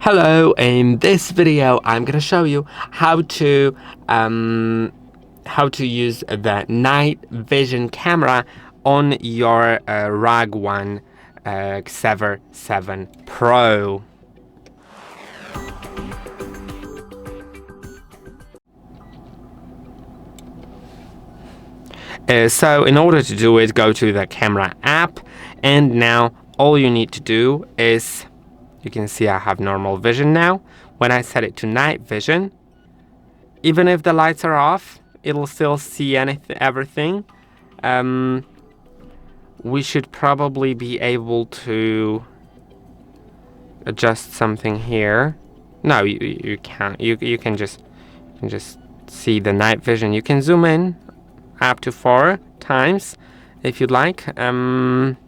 Hello, in this video I'm gonna show you how to use the night vision camera on your RUGONE Xever 7 Pro. So in order to do it, go to the camera app, and now all you need to do is, you can see I have normal vision now. When I set it to night vision, even if the lights are off, it'll still see everything. We should probably be able to adjust something here. No, you can't. You can just see the night vision. You can zoom in up to 4 times if you'd like. And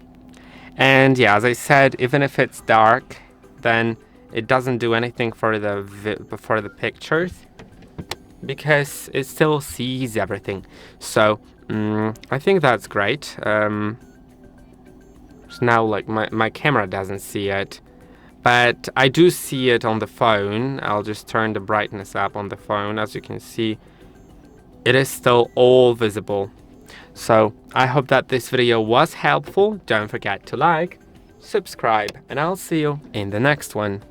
yeah, as I said, even if it's dark, then it doesn't do anything for the pictures, because it still sees everything. So I think that's great. So now, like, my camera doesn't see it, but I do see it on the phone. I'll just turn the brightness up on the phone. As you can see, it is still all visible. So I hope that this video was helpful. Don't forget to like, subscribe, and I'll see you in the next one.